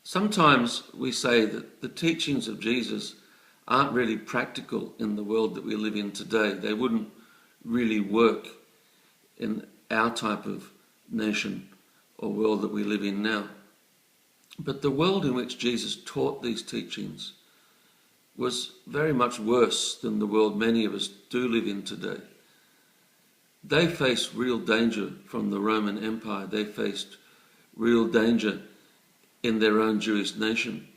Sometimes we say that the teachings of Jesus aren't really practical in the world that we live in today. They wouldn't really work in our type of nation or world that we live in now. But the world in which Jesus taught these teachings was very much worse than the world many of us do live in today. They faced real danger from the Roman Empire. They faced real danger in their own Jewish nation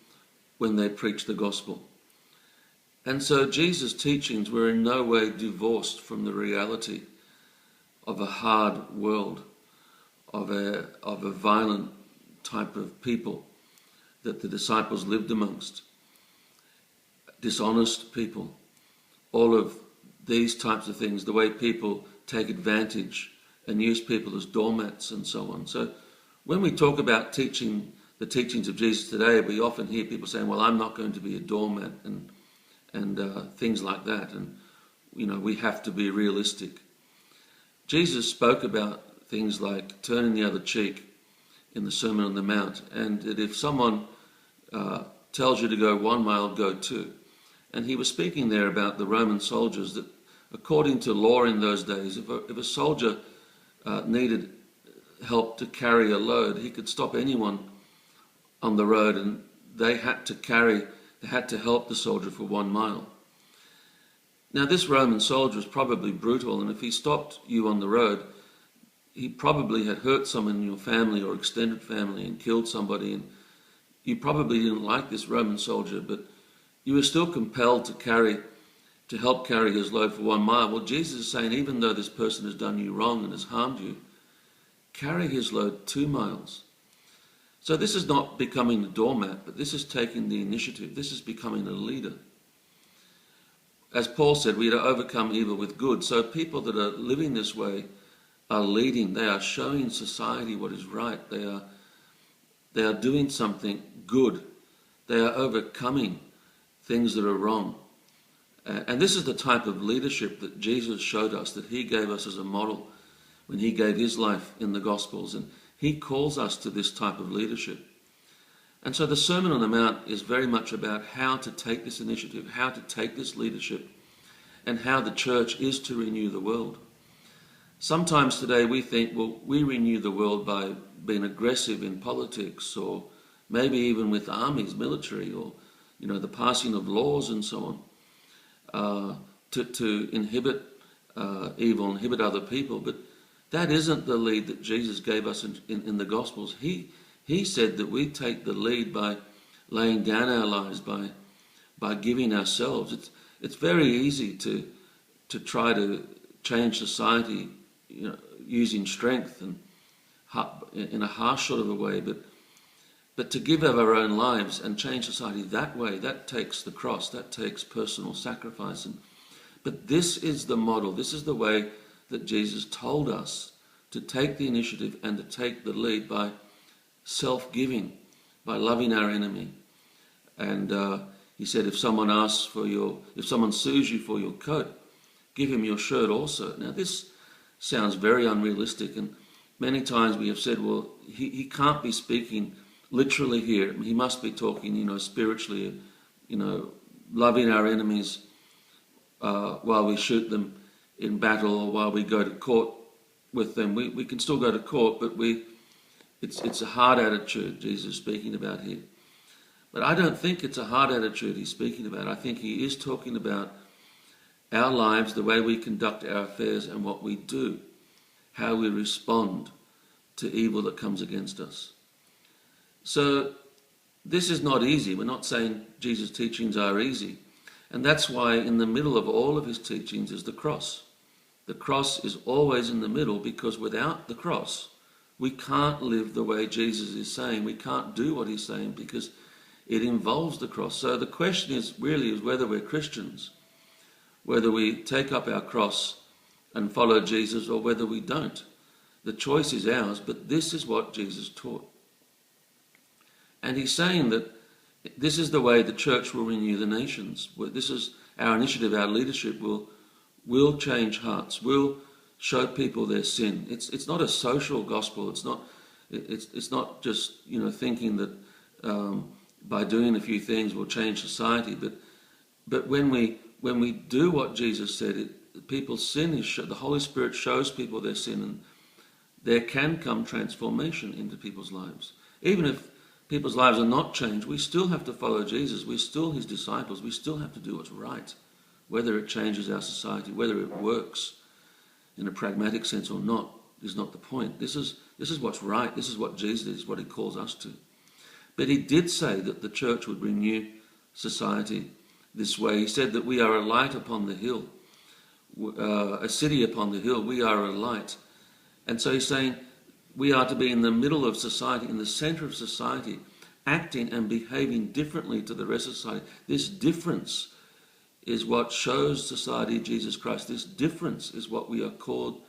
when they preached the gospel. And so Jesus' teachings were in no way divorced from the reality of a hard world, of a violent type of people that the disciples lived amongst, dishonest people, all of these types of things, the way people take advantage and use people as doormats and so on. So when we talk about teaching the teachings of Jesus today, we often hear people saying, well, I'm not going to be a doormat and things like that. And, we have to be realistic. Jesus spoke about things like turning the other cheek in the Sermon on the Mount, and that if someone tells you to go 1 mile, go 2. And he was speaking there about the Roman soldiers, that according to law in those days, if a soldier needed help to carry a load, he could stop anyone on the road and they had to help the soldier for 1 mile. Now this Roman soldier was probably brutal, and if he stopped you on the road, he probably had hurt someone in your family or extended family and killed somebody, and you probably didn't like this Roman soldier, but you were still compelled to help carry his load for 1 mile. Well, Jesus is saying, even though this person has done you wrong and has harmed you, carry his load 2 miles. So this is not becoming the doormat, but this is taking the initiative. This is becoming a leader. As Paul said, we are to overcome evil with good. So people that are living this way are leading. They are showing society what is right. They are doing something good. They are overcoming things that are wrong. And this is the type of leadership that Jesus showed us, that he gave us as a model when he gave his life in the Gospels. And he calls us to this type of leadership. And so the Sermon on the Mount is very much about how to take this initiative, how to take this leadership, and how the church is to renew the world. Sometimes today we think, well, we renew the world by being aggressive in politics, or maybe even with armies, military, or the passing of laws and so on, to inhibit evil, inhibit other people. But that isn't the lead that Jesus gave us in the Gospels. He said that we take the lead by laying down our lives, by giving ourselves. It's very easy to try to change society, using strength and in a harsh sort of a way, but to give of our own lives and change society that way, that takes the cross, that takes personal sacrifice. But this is the model, this is the way that Jesus told us to take the initiative and to take the lead, by self-giving, by loving our enemy. And he said, if someone sues you for your coat, give him your shirt also. Now this sounds very unrealistic, and many times we have said, well, he can't be speaking literally here. He must be talking, spiritually, loving our enemies while we shoot them in battle, or while we go to court with them. We can still go to court, but it's a hard attitude Jesus is speaking about here. But I don't think it's a hard attitude he's speaking about. I think he is talking about our lives, the way we conduct our affairs and what we do, how we respond to evil that comes against us. So this is not easy. We're not saying Jesus' teachings are easy. And that's why in the middle of all of his teachings is the cross. The cross is always in the middle, because without the cross, we can't live the way Jesus is saying. We can't do what he's saying because it involves the cross. So the question is whether we're Christians, whether we take up our cross and follow Jesus, or whether we don't. The choice is ours, but this is what Jesus taught. And he's saying that this is the way the church will renew the nations. This is our initiative, our leadership will change hearts, will show people their sin. It's not a social gospel. It's not just thinking that by doing a few things will change society. But when we do what Jesus said, people's sin is the Holy Spirit shows people their sin, and there can come transformation into people's lives. Even if people's lives are not changed, we still have to follow Jesus. We're still his disciples. We still have to do what's right, whether it changes our society, whether it works in a pragmatic sense or not, is not the point. This is what's right. This is what Jesus is, what he calls us to. But he did say that the church would renew society this way. He said that we are a light upon the hill, a city upon the hill. We are a light. And so he's saying we are to be in the middle of society, in the center of society, acting and behaving differently to the rest of society. This difference is what shows society Jesus Christ. This difference is what we are called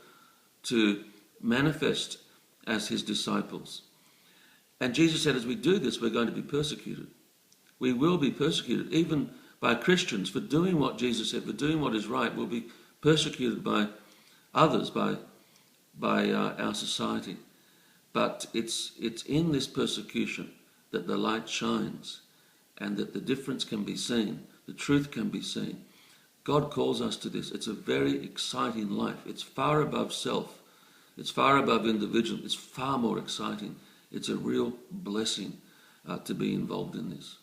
to manifest as his disciples. And Jesus said, as we do this, we're going to be persecuted. We will be persecuted, even by Christians, for doing what Jesus said, for doing what is right. We'll be persecuted by others, by our society. But it's in this persecution that the light shines and that the difference can be seen, the truth can be seen. God calls us to this. It's a very exciting life. It's far above self. It's far above individual. It's far more exciting. It's a real blessing to be involved in this.